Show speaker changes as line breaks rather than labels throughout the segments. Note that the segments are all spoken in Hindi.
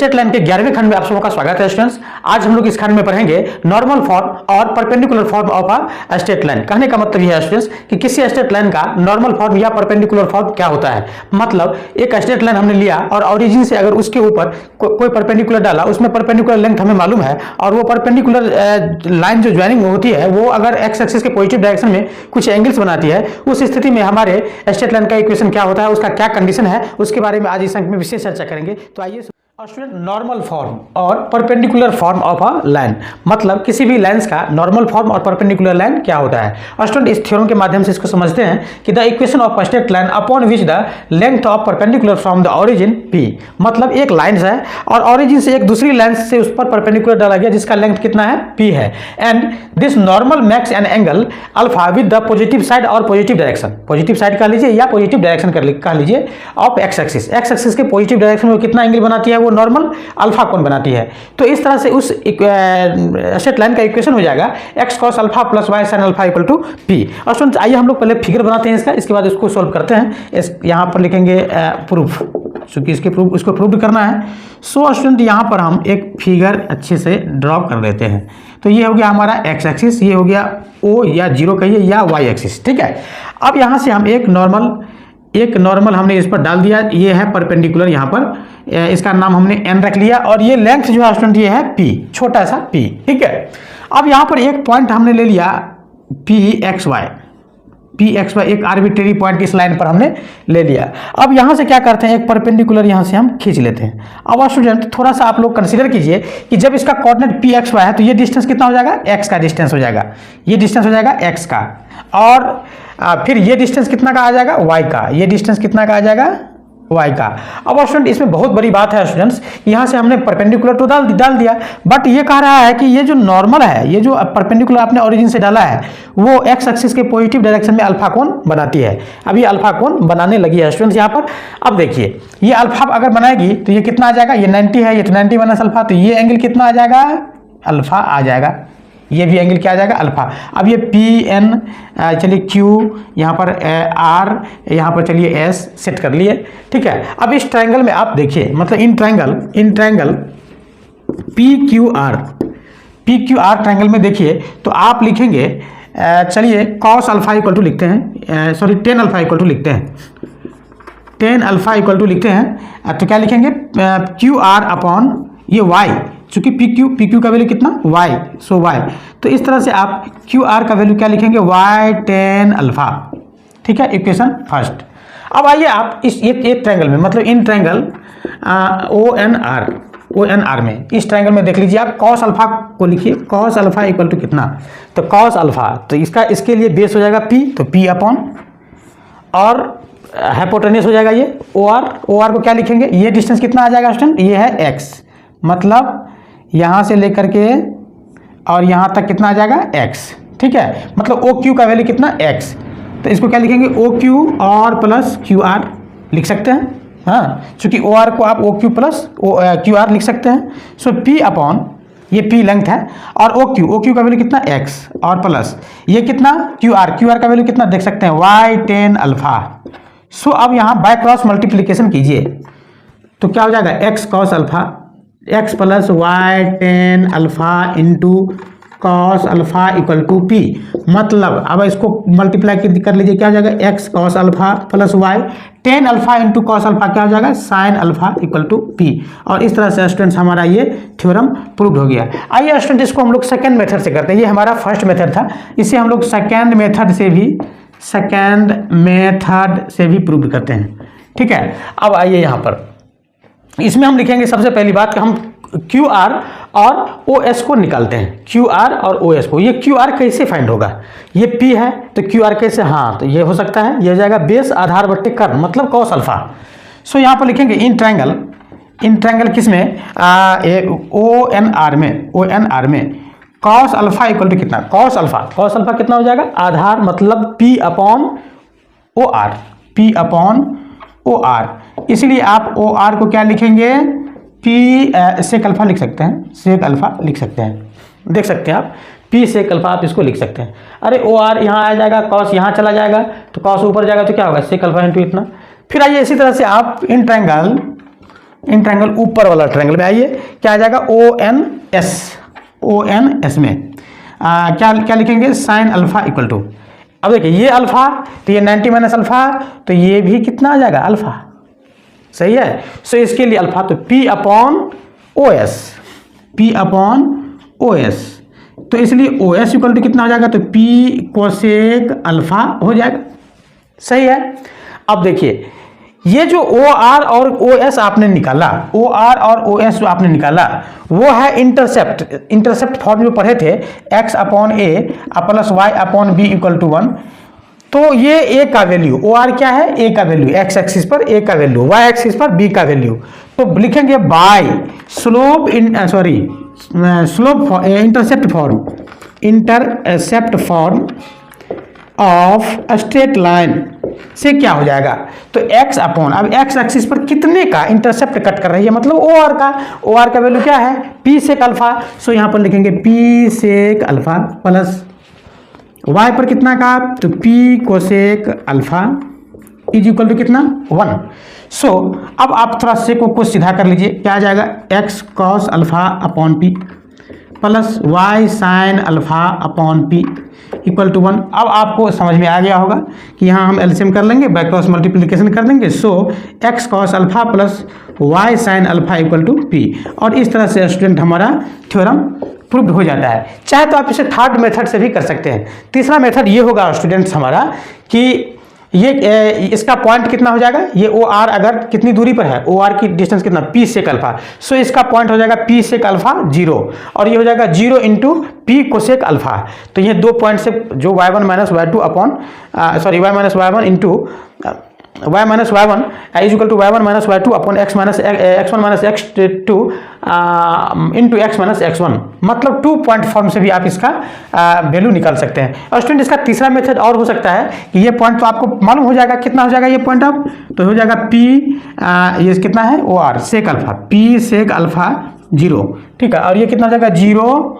स्ट्रेट लाइन के 11वें खंड में आप सबों का स्वागत है स्टूडेंट्स। आज हम लोग इस खंड में पढ़ेंगे नॉर्मल फॉर्म और perpendicular form of a straight line. कहने का मतलब यह है स्टूडेंट्स कि किसी स्ट्रेट लाइन का नॉर्मल फॉर्म या परपेंडिकुलर फॉर्म क्या होता है। मतलब एक स्ट्रेट लाइन हमने लिया और ओरिजिन से अगर उसके ऊपर कोई परपेंडिकुलर डाला, उसमें परपेंडिकुलर लेंथ हमें मालूम है और वो परपेंडिकुलर लाइन जो ज्वाइनिंग होती है वो अगर एक्स एक्सिस के पॉजिटिव डायरेक्शन में कुछ एंगल्स बनाती है, उस स्थिति में हमारे स्ट्रेट लाइन का इक्वेशन क्या होता है, उसका क्या कंडीशन है, उसके बारे में आज इस अंक में विशेष चर्चा करेंगे। तो आइए स्टूडेंट, नॉर्मल फॉर्म और perpendicular form of a line, मतलब किसी भी लाइंस का नॉर्मल फॉर्म और परपेंडिकुलर लाइन क्या होता है। और स्टूडेंट, इस थ्योरम के माध्यम से इसको समझते हैं कि the equation of a straight line upon which the length of perpendicular from the origin P, मतलब एक लाइन है और ओरिजिन से एक दूसरी लाइन से उस पर परपेंडिकुलर डाला गया जिसका लेंथ कितना है, पी है। And this normal max an angle alpha with the positive side और पॉजिटिव डायरेक्शन, पॉजिटिव साइड कह लीजिए या पॉजिटिव डायरेक्शन कह लीजिए, of x axis. X axis के पॉजिटिव डायरेक्शन में कितना एंगल बनाती है, वो नॉर्मल अल्फा कोण बनाती है। तो इस तरह से उस स्ट्रेट लाइन का इक्वेशन हो जाएगा x cos alpha plus y sin alpha equal to p। और स्टूडेंट्स, आइए हम लोग पहले फिगर बनाते हैं इसका, इसके बाद इसको सॉल्व करते हैं। यहाँ पर लिखेंगे प्रूफ, क्योंकि इसको प्रूव करना है। सो स्टूडेंट, यहाँ पर हम एक फिगर अच्छे से ड्रॉ कर लेते हैं। तो ये हो गया हमारा x एक्सिस, ये हो गया o या जीरो कहिए या y एक्सिस, ठीक है। अब यहाँ से हम एक नॉर्मल हमने इस पर डाल दिया, ये है परपेंडिकुलर, यहाँ पर इसका नाम हमने n रख लिया और ये लेंथ जो है स्टूडेंट ये है p, छोटा सा p, ठीक है। अब यहाँ पर एक पॉइंट हमने ले लिया pxy, एक आर्बिट्रेरी पॉइंट इस लाइन पर हमने ले लिया। अब यहाँ से क्या करते हैं, एक परपेंडिकुलर यहाँ से हम खींच लेते हैं। अब स्टूडेंट, थोड़ा सा आप लोग कंसीडर कीजिए कि जब इसका कोऑर्डिनेट pxy है तो ये डिस्टेंस कितना हो जाएगा, x का डिस्टेंस हो जाएगा, ये डिस्टेंस हो जाएगा x का, और फिर ये डिस्टेंस कितना का आ जाएगा, y का, ये डिस्टेंस कितना का आ जाएगा, y का। अब स्टूडेंट, इसमें बहुत बड़ी बात है स्टूडेंट्स, यहाँ से हमने परपेंडिकुलर तो डाल दिया, बट ये कह रहा है कि ये जो नॉर्मल है, ये जो परपेंडिकुलर आपने ओरिजिन से डाला है, वो एक्स एक्सिस के पॉजिटिव डायरेक्शन में अल्फा कोण बनाती है। अब ये अल्फा कोण बनाने लगी है स्टूडेंट्स यहाँ पर। अब देखिए, ये अल्फा अगर बनाएगी तो ये कितना आ जाएगा, ये 90 है, ये तो 90 माइनस अल्फा, तो ये एंगल कितना आ जाएगा, अल्फा आ जाएगा, ये भी एंगल क्या आ जाएगा, अल्फा। अब ये पी एन, चलिए क्यू, यहाँ पर आर, यहाँ पर चलिए एस सेट कर लिए, ठीक है। अब इस ट्रायंगल में आप देखिए, मतलब in triangle P Q R triangle में देखिए तो आप लिखेंगे, चलिए कॉस अल्फा इक्वल टू लिखते हैं, sorry tan alpha equal to लिखते हैं, टेन अल्फा इक्वल टू लिखते हैं। तो क्या लिखेंगे, क्यू आर अपॉन ये वाई, चूंकि पी क्यू का वैल्यू कितना, y, सो y, तो इस तरह से आप क्यू आर का वैल्यू क्या लिखेंगे, y टेन अल्फा, ठीक है, इक्वेशन फर्स्ट। अब आइए आप इस ये ट्रायंगल में, मतलब in triangle O N R में, इस ट्रायंगल में देख लीजिए आप, कॉस अल्फा को लिखिए, कॉस अल्फा इक्वल टू कितना, तो कॉस अल्फा, तो इसके लिए बेस हो जाएगा p, तो p अपॉन, और हाइपोटेन्यूस हो जाएगा ये ओ आर को क्या लिखेंगे, ये डिस्टेंस कितना आ जाएगा स्टूडेंट, ये है x, मतलब यहाँ से लेकर के और यहाँ तक कितना आ जाएगा, x, ठीक है। मतलब ओ क्यू का वैल्यू कितना, x, तो इसको क्या लिखेंगे, ओ क्यू और प्लस क्यू आर लिख सकते हैं, हाँ, चूंकि ओ आर को आप O Q plus Q R लिख सकते हैं। सो p अपॉन, ये p लेंथ है, और ओ क्यू का वैल्यू कितना, x, और प्लस ये कितना, क्यू आर का वैल्यू कितना देख सकते हैं, y टेन अल्फा। सो अब यहाँ बाय क्रॉस मल्टीप्लीकेशन कीजिए तो क्या हो जाएगा, x cos alpha, x plus y tan alpha into cos alpha equal to p. मतलब अब इसको मल्टीप्लाई कर लीजिए, क्या हो जाएगा, x cos alpha plus y tan alpha into cos alpha क्या हो जाएगा, sine alpha equal to p. और इस तरह से स्टूडेंट्स हमारा ये थ्योरम प्रूव हो गया। आइए स्टूडेंट, इसको हम लोग सेकेंड मेथड से करते हैं, ये हमारा फर्स्ट मेथड था, इसे हम लोग सेकेंड मेथड से भी प्रूव करते हैं, ठीक है। अब आइए यहाँ पर, इसमें हम लिखेंगे सबसे पहली बात कि हम क्यू आर और ओ एस को निकालते हैं, क्यू आर और ओ एस को। ये क्यू आर कैसे फाइंड होगा, ये पी है तो क्यू आर कैसे, हाँ, तो ये हो सकता है, ये हो जाएगा बेस आधार बट्टे कर्व, मतलब कॉस अल्फा। सो यहाँ पर लिखेंगे इन ट्रायंगल किसमें, ओ एन आर में कॉस अल्फा इक्वल टू कितना, कॉस अल्फा कितना हो जाएगा, आधार, मतलब पी अपॉन ओ आर, इसलिए आप ओ आर को क्या लिखेंगे, पी सेक अल्फा लिख सकते हैं, देख सकते हैं आप, पी सेक अल्फा आप इसको लिख सकते हैं। अरे ओ आर यहाँ आ जाएगा, कॉस यहाँ चला जाएगा, तो कॉस ऊपर जाएगा तो क्या होगा, सेक अल्फा इंटू इतना। फिर आइए इसी तरह से आप इन ट्रायंगल इन ट्रायंगल ऊपर वाला ट्रायंगल में आइए, क्या आ जाएगा ओ एन एस में क्या लिखेंगे साइन अल्फा इक्वल टू, अब देखिए ये अल्फा तो ये 90 माइनस अल्फा, तो ये भी कितना आ जाएगा अल्फा, सही है। सो इसके लिए अल्फा तो P अपॉन ओ एस, तो इसलिए ओ एस इक्वल टू कितना हो जाएगा, तो P कोसेक अल्फा हो जाएगा, सही है। अब देखिए ये जो ओ आर और ओ एस आपने निकाला, ओ आर और ओ एस जो आपने निकाला वो है इंटरसेप्ट फॉर्म जो पढ़े थे x upon a plus y upon b equal to 1, तो ये ए का वैल्यू, ओ आर क्या है ए का वैल्यू, एक्स एक्सिस पर ए का वैल्यू, वाई एक्सिस पर बी का वैल्यू, तो लिखेंगे by slope intercept form of straight line से क्या हो जाएगा, तो x अपॉन, अब x एक्सिस पर कितने का इंटरसेप्ट कट कर रही है, मतलब ओ आर का वैल्यू क्या है p सेक अल्फा, सो यहां पर लिखेंगे p sec alpha plus y पर कितना का, तो p cosec alpha is equal to कितना 1। सो अब आप थोड़ा सेक को सीधा कर लीजिए, क्या आ जाएगा x cos alpha upon p plus y sine alpha upon p equal to 1। अब आपको समझ में आ गया होगा कि यहाँ हम एलसीएम कर लेंगे, बाय क्रॉस मल्टीप्लिकेशन कर देंगे, so x cos alpha plus y sine alpha equal to p, और इस तरह से स्टूडेंट हमारा थ्योरम प्रूव हो जाता है। चाहे तो आप इसे थर्ड मेथड से भी कर सकते हैं। तीसरा मेथड ये होगा स्टूडेंट्स हमारा कि ये इसका पॉइंट कितना हो जाएगा, ये ओ आर अगर कितनी दूरी पर है, ओ आर की डिस्टेंस कितना p सेक अल्फा, सो इसका पॉइंट हो जाएगा p सेक अल्फा 0, और ये हो जाएगा 0 इंटू p कोसेक अल्फा, तो ये दो पॉइंट से जो y1 minus y2 upon y minus y1 into y minus y1 is equal to y1 minus y2 upon x1 minus x2 into x minus x1, मतलब 2 पॉइंट फॉर्म से भी आप इसका वैल्यू निकाल सकते हैं। और स्टूडेंट इसका तीसरा मेथड और हो सकता है कि ये पॉइंट तो आपको मालूम हो जाएगा, कितना हो जाएगा ये पॉइंट, अब तो हो जाएगा p ये कितना है O R sec alpha, p sec alpha 0, ठीक है, और ये कितना हो जाएगा 0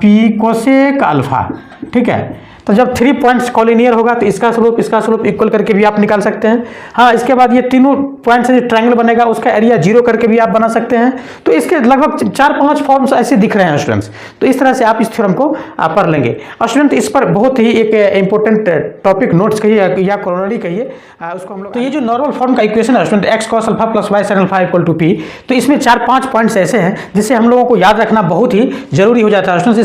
p कोसेक अल्फा, ठीक है। तो जब 3 पॉइंट्स कॉलिनियर होगा तो इसका स्लोप इक्वल करके भी आप निकाल सकते हैं। हाँ, इसके बाद ये तीनों पॉइंट से जो ट्रायंगल बनेगा उसका एरिया 0 करके भी आप बना सकते हैं। तो इसके लगभग 4-5 फॉर्म्स ऐसे दिख रहे हैं स्टूडेंट्स, तो इस तरह से आप इस थ्योरम को पढ़ लेंगे। और स्टूडेंट इस पर बहुत ही एक इंपॉर्टेंट टॉपिक नोट्स कहिए या कोरोनरी कहिए उसको हम लोग, तो ये जो नॉर्मल फॉर्म का इक्वेशन है student x cos alpha plus y sin alpha equal to p, तो इसमें 4-5 पॉइंट्स ऐसे हैं जिसे हम लोगों को याद रखना बहुत ही जरूरी हो जाता है स्टूडेंट्स।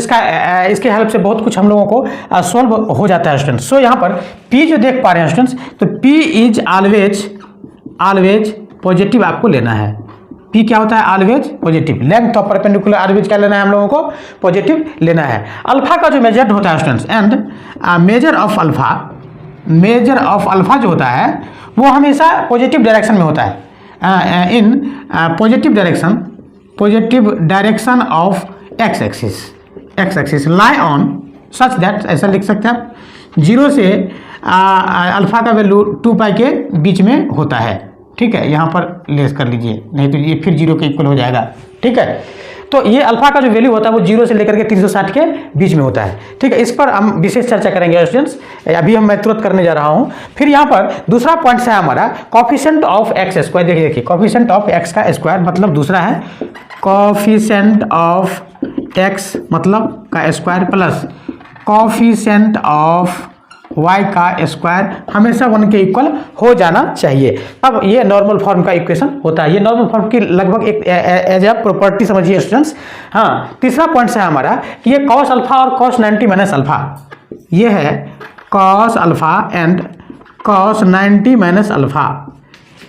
इसके हेल्प से बहुत कुछ हम लोगों को सॉल्व हो जाता है स्टूडेंट्स। सो यहाँ पर P जो देख पा रहे हैं स्टूडेंट्स, तो P इज ऑलवेज पॉजिटिव आपको लेना है। P क्या होता है always positive, length of perpendicular always क्या लेना है हम लोगों को पॉजिटिव लेना है। अल्फा का जो मेजर होता है students, and measure of alpha जो होता है वो हमेशा पॉजिटिव डायरेक्शन में होता है, in positive direction of x axis lie on such that, ऐसा लिख सकते हैं आप, 0 से अल्फा का वैल्यू 2 पाई के बीच में होता है, ठीक है। यहाँ पर लेस कर लीजिए, नहीं तो ये फिर 0 के इक्वल हो जाएगा, ठीक है। तो ये अल्फा का जो वैल्यू होता है वो 0 से लेकर के 360 के बीच में होता है, ठीक है। इस पर हम विशेष चर्चा करेंगे स्टूडेंट्स, अभी मैं तुरंत करने जा रहा हूँ। फिर यहाँ पर दूसरा पॉइंट है हमारा कॉफिशिएंट ऑफ एक्स स्क्वायर, देखिए कॉफिशिएंट ऑफ एक्स का स्क्वायर मतलब दूसरा है कॉफिशिएंट ऑफ एक्स मतलब का square plus coefficient of y का स्क्वायर हमेशा 1 के इक्वल हो जाना चाहिए। अब ये नॉर्मल फॉर्म का इक्वेशन होता है, ये नॉर्मल फॉर्म की लगभग एक एज ए प्रॉपर्टी समझिए स्टूडेंट्स। हाँ, तीसरा पॉइंट है हमारा कि ये cos अल्फा और cos 90 माइनस अल्फा, ये है cos alpha and cos 90 minus alpha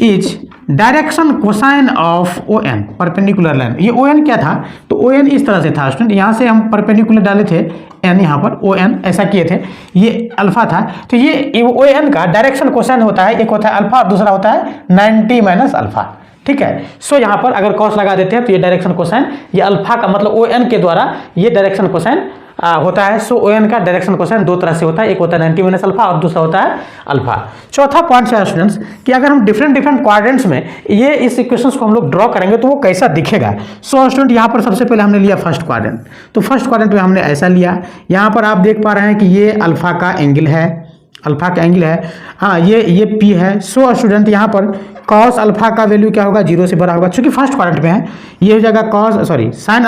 is direction cosine of O N perpendicular line. ये ओ एन क्या था, तो ओ एन इस तरह से था स्टूडेंट, यहाँ से हम परपेंडिकुलर डाले थे एन, यहाँ पर ओ एन ऐसा किए थे, ये अल्फा था, तो ये ओ एन का डायरेक्शन कोसाइन होता है, एक होता है अल्फा और दूसरा होता है 90 माइनस अल्फा, ठीक है। सो यहाँ पर अगर कॉस लगा देते हैं तो ये डायरेक्शन कोसाइन, ये अल्फा का मतलब ओ एन के द्वारा ये डायरेक्शन कोसाइन होता है। सो ओ एन का डायरेक्शन कोसाइन 2 तरह से होता है, एक होता है 90 माइनस अल्फा और दूसरा होता है अल्फा। चौथा पॉइंट है स्टूडेंट्स कि अगर हम डिफरेंट क्वाड्रेंट्स में ये इस इक्वेशंस को हम लोग ड्रॉ करेंगे तो वो कैसा दिखेगा। सो स्टूडेंट यहाँ पर सबसे पहले हमने लिया फर्स्ट क्वाड्रेंट, तो फर्स्ट क्वाड्रेंट में हमने ऐसा लिया, यहाँ पर आप देख पा रहे हैं कि ये अल्फा का एंगल है अल्फा का एंगल है, हाँ ये पी है। सो स्टूडेंट यहाँ पर कॉस अल्फा का वैल्यू क्या होगा, 0 से बड़ा होगा, चूंकि फर्स्ट क्वाड्रेंट में है। ये हो जाएगा साइन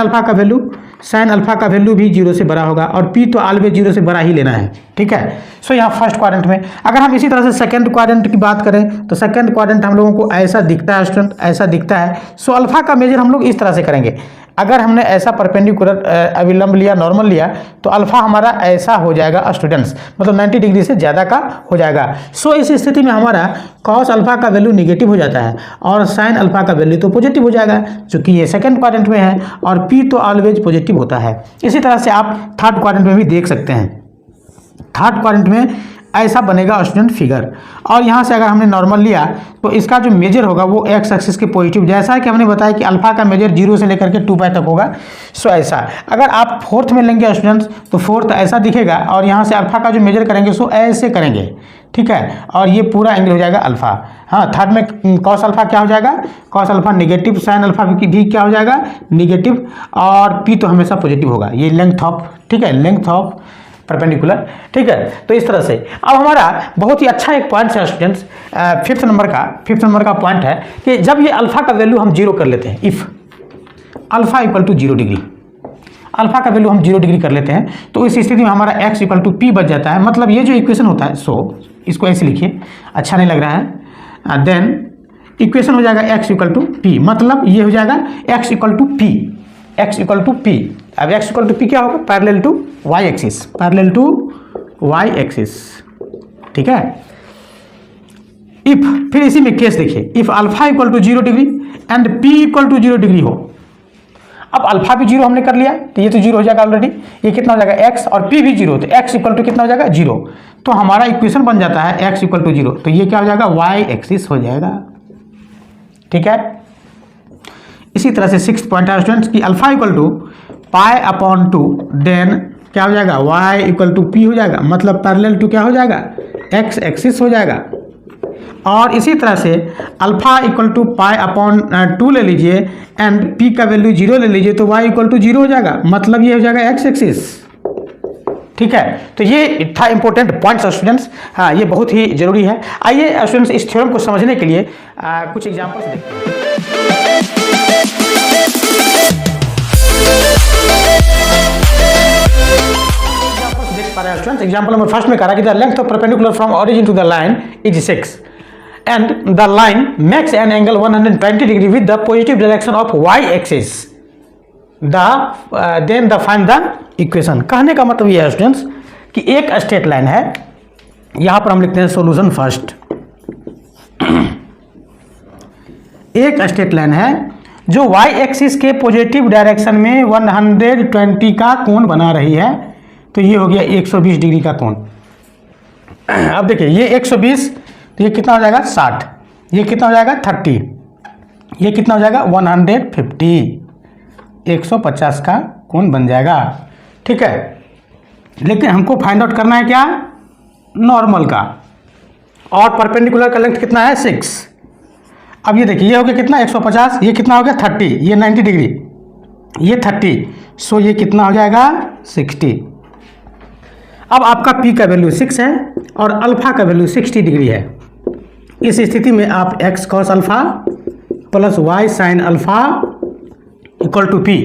अल्फा का वैल्यू भी 0 से बड़ा होगा, और पी तो ऑलवेज 0 से बड़ा ही लेना है, ठीक है। सो यहाँ फर्स्ट क्वाड्रेंट में। अगर हम इसी तरह से सेकंड क्वाड्रेंट की बात करें तो सेकंड क्वाड्रेंट हम लोगों को ऐसा दिखता है स्टूडेंट, ऐसा दिखता है। सो अल्फा का मेजर हम लोग इस तरह से करेंगे। अगर हमने ऐसा परपेंडिकुलर अविलंब लिया, नॉर्मल लिया, तो अल्फा हमारा ऐसा हो जाएगा स्टूडेंट्स, मतलब 90 डिग्री से ज़्यादा का हो जाएगा। सो इस स्थिति में हमारा कॉस अल्फा का वैल्यू निगेटिव हो जाता है और साइन अल्फा का वैल्यू तो पॉजिटिव हो जाएगा, क्योंकि ये सेकंड क्वाड्रेंट में है और पी तो ऑलवेज पॉजिटिव होता है। इसी तरह से आप थर्ड क्वाड्रेंट में भी देख सकते हैं। थर्ड क्वाड्रेंट में ऐसा बनेगा स्टूडेंट फिगर, और यहाँ से अगर हमने नॉर्मल लिया तो इसका जो मेजर होगा वो एक्स एक्सिस के पॉजिटिव, जैसा कि हमने बताया कि अल्फा का मेजर 0 से लेकर के 2 पाई तक होगा। सो ऐसा अगर आप फोर्थ में लेंगे स्टूडेंट्स तो फोर्थ ऐसा दिखेगा, और यहाँ से अल्फा का जो मेजर करेंगे सो ऐसे करेंगे, ठीक है, और ये पूरा एंगल हो जाएगा अल्फा। हाँ, थर्ड में कॉस अल्फा क्या हो जाएगा, cos alpha negative, sine alpha भी क्या हो जाएगा निगेटिव, और पी तो हमेशा पॉजिटिव होगा। ये लेंथ ऑफ, ठीक है, लेंथ ऑफ परपेंडिकुलर, ठीक है। तो इस तरह से अब हमारा बहुत ही अच्छा एक पॉइंट है स्टूडेंट्स, फिफ्थ नंबर का पॉइंट है कि जब ये अल्फा का वैल्यू हम 0 कर लेते हैं, if alpha equal to 0 degree, alpha का वैल्यू हम 0 डिग्री कर लेते हैं, तो इस स्थिति में हमारा x इक्वल टू पी बच जाता है। मतलब ये जो इक्वेशन होता है, सो इसको ऐसे लिखिए, अच्छा नहीं लग रहा है, देन इक्वेशन हो जाएगा x इक्वल टू पी, मतलब ये हो जाएगा x equal to p, x equal to p. अब x इक्वल टू पी क्या होगा, parallel to y axis, parallel to y axis, ठीक है। इफ, फिर इसी में केस देखिए, if alpha equal to 0 degree and p equal to 0 degree हो। अब अल्फा भी 0 हमने कर लिया तो ये तो 0 हो जाएगा ऑलरेडी, ये कितना हो जाएगा x, और p भी 0, तो x इक्वल टू कितना हो जाएगा 0। तो हमारा इक्वेशन बन जाता है x इक्वल टू 0, तो ये क्या हो जाएगा y एक्सिस हो जाएगा, ठीक है। इसी तरह से सिक्स्थ पॉइंट है स्टूडेंट्स कि alpha equal to pi upon 2, then क्या हो जाएगा y इक्वल टू पी हो जाएगा, मतलब पैरेलल टू क्या हो जाएगा x एक्सिस हो जाएगा। और इसी तरह से alpha equal to pi upon 2 ले लीजिए एंड p का वैल्यू 0 ले लीजिए, तो y इक्वल टू 0 हो जाएगा, मतलब ये हो जाएगा x एक्सिस, ठीक है। तो ये था इंपॉर्टेंट पॉइंट्स स्टूडेंट्स, हाँ ये बहुत ही जरूरी है। आइए स्टूडेंट्स इस थ्योरम को समझने के लिए कुछ एग्जांपल्स देखते हैं। एग्जाम्पल नंबर फर्स्ट में कहा कि the length of perpendicular from origin to the line is 6 and the line makes an angle 120 degree with the positive direction of y axis, then the find the equation. कहने का मतलब ये है स्टूडेंट्स कि एक स्ट्रेट लाइन है, यहां पर हम लिखते हैं सॉल्यूशन फर्स्ट। एक स्ट्रेट लाइन है जो y एक्सिस के पॉजिटिव डायरेक्शन में 120 का कोण बना रही है, तो ये हो गया 120 डिग्री का कोण। अब देखिए ये 120, तो ये कितना हो जाएगा 60, ये कितना हो जाएगा 30, ये कितना हो जाएगा 150, 150 का कोण बन जाएगा, ठीक है। लेकिन हमको फाइंड आउट करना है क्या, नॉर्मल का, और परपेंडिकुलर का लेंथ कितना है 6। अब ये देखिए ये हो गया कितना 150, ये कितना हो गया 30, ये 90 डिग्री, ये 30, सो ये कितना हो जाएगा 60। अब आपका p का वैल्यू 6 है और अल्फा का वैल्यू 60 डिग्री है। इस स्थिति में आप x cos alpha plus y sin alpha equal to p,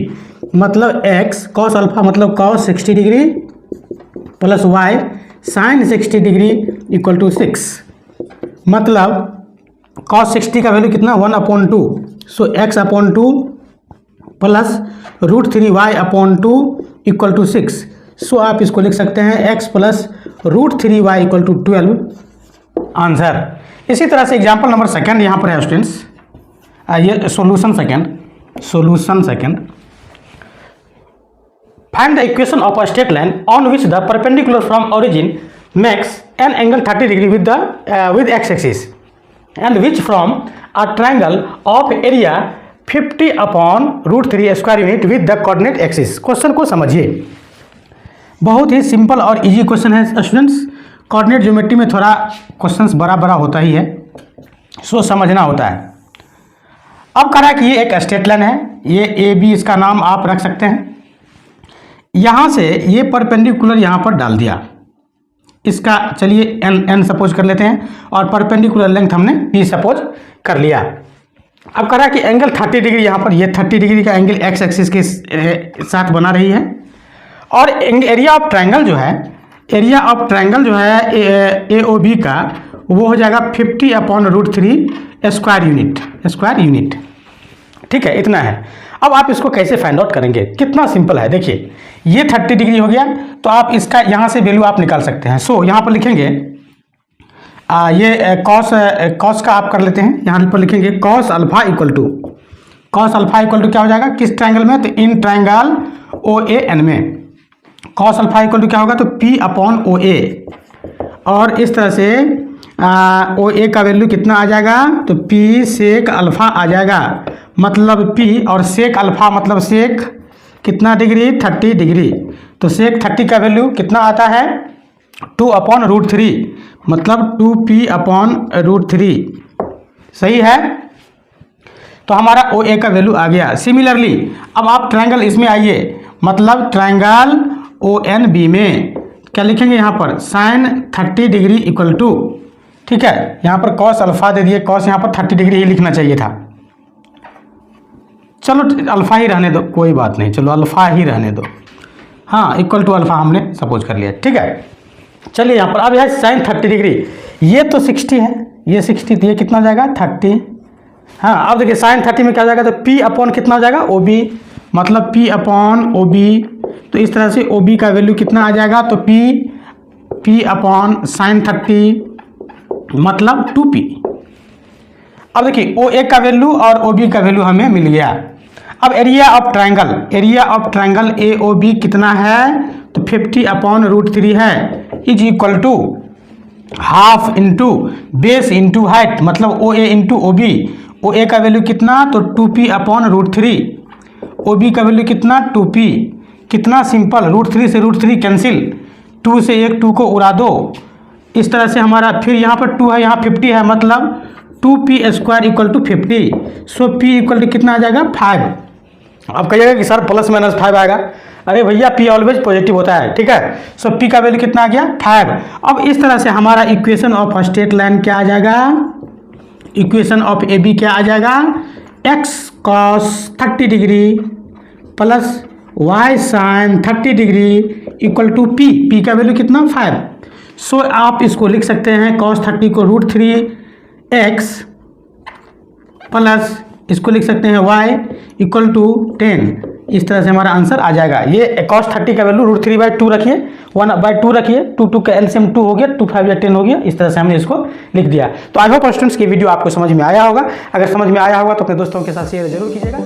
मतलब x cos अल्फा मतलब cos 60 degree plus y sin 60 degree equal to 6, मतलब cos 60 का वैल्यू कितना 1/2, so x upon 2 plus √3y upon 2 equal to 6। So आप इसको लिख सकते हैं x plus √3y equal to 12, answer. इसी तरह से एग्जाम्पल नंबर सेकंड यहाँ पर है स्टूडेंट्स, ये solution second. Find the equation of a straight line on which the perpendicular from origin makes an angle 30 degree with x axis and which from a triangle of area 50 upon √3 square unit with the coordinate axis. Question को समझिए, बहुत ही सिंपल और इजी क्वेश्चन है स्टूडेंट्स। कोऑर्डिनेट ज्योमेट्री में थोड़ा क्वेश्चंस बड़ा होता ही है, सो समझना होता है। अब कह रहा है कि ये एक स्ट्रेट लाइन है, ये ए बी इसका नाम आप रख सकते हैं। यहाँ से ये परपेंडिकुलर यहाँ पर डाल दिया, इसका चलिए एन सपोज कर लेते हैं और परपेंडिकुलर लेंथ हमने पी सपोज कर लिया। अब कह रहा है कि एंगल 30 डिग्री, यहाँ पर ये 30 डिग्री का एंगल एक्स एक्सिस के साथ बना रही है और एरिया ऑफ ट्रायंगल जो है, एरिया ऑफ ट्रायंगल जो है ए ओ बी का वो हो जाएगा 50/√3 स्क्वायर यूनिट। ठीक है, इतना है। अब आप इसको कैसे फाइंड आउट करेंगे, कितना सिंपल है। देखिए ये 30 डिग्री हो गया तो आप इसका यहाँ से वैल्यू आप निकाल सकते हैं। सो यहाँ पर लिखेंगे ये कॉस का आप कर लेते हैं। यहाँ पर लिखेंगे कॉस अल्फा इक्वल टू क्या हो जाएगा किस ट्रायंगल में, तो in triangle O A N में कॉस अल्फा इक्वल टू क्या होगा, तो P/OA। और इस तरह से ओ ए का वैल्यू कितना आ जाएगा, तो P सेक अल्फा आ जाएगा, मतलब P और सेक अल्फा मतलब सेक कितना डिग्री, 30 डिग्री। तो सेक 30 का वैल्यू कितना आता है, 2/√3 मतलब 2P/√3। सही है, तो हमारा ओ ए का वैल्यू आ गया। सिमिलरली अब आप ट्रायंगल इसमें आइए, मतलब ट्रायंगल ओ एन बी में क्या लिखेंगे, यहाँ पर साइन 30 डिग्री इक्वल टू, ठीक है, यहाँ पर कॉस अल्फा दे दिए, कॉस यहाँ पर 30 डिग्री ही लिखना चाहिए था। चलो अल्फा ही रहने दो, कोई बात नहीं, चलो अल्फा ही रहने दो। हाँ, इक्वल टू अल्फा हमने सपोज कर लिया। ठीक है, चलिए यहाँ पर अब यह साइन 30 डिग्री, ये तो 60 है, ये 60, तो ये कितना जाएगा 30। हाँ, अब देखिए साइन 30 में क्या जाएगा, तो P/ कितना हो जाएगा, OB, मतलब P/OB। तो इस तरह से OB का वैल्यू कितना आ जाएगा, तो P/sin 30 मतलब 2P। अब देखिए OA का वैल्यू और OB का वैल्यू हमें मिल गया। अब एरिया ऑफ ट्रायंगल AOB कितना है, तो 50/√3 है, is equal to half into base into height, मतलब OA इंटू OB। OA का वैल्यू कितना, तो 2P/√3, OB का वैल्यू कितना, 2P। कितना सिंपल, √3 से √3 कैंसिल, 2 से एक 2 को उड़ा दो। इस तरह से हमारा फिर यहाँ पर 2 है, यहाँ 50 है, मतलब 2P² equal to 50। So P equal to कितना आ जाएगा, 5। अब कहिएगा कि सर +-5 आएगा, अरे भैया P ऑलवेज पॉजिटिव होता है। ठीक है, सो P का वैल्यू कितना आ गया, 5। अब इस तरह से हमारा इक्वेशन ऑफ स्ट्रेट लाइन क्या आ जाएगा, इक्वेशन ऑफ AB क्या आ जाएगा, x cos 30 degree plus y sin 30 degree equal to P का वैल्यू कितना, 5। सो आप इसको लिख सकते हैं cos 30 को √3x प्लस इसको लिख सकते हैं y इक्वल टू 10। इस तरह से हमारा आंसर आ जाएगा। ये cos 30 का वैल्यू √3/2 रखिए, 1/2 रखिए, 2 का एलसीएम 2 हो गया, 2 5 या 10 हो गया। इस तरह से हमने इसको लिख दिया। तो आई होप स्टूडेंट्स की वीडियो आपको समझ में आया होगा। अगर समझ में आया होगा तो अपने दोस्तों के साथ शेयर जरूर कीजिएगा।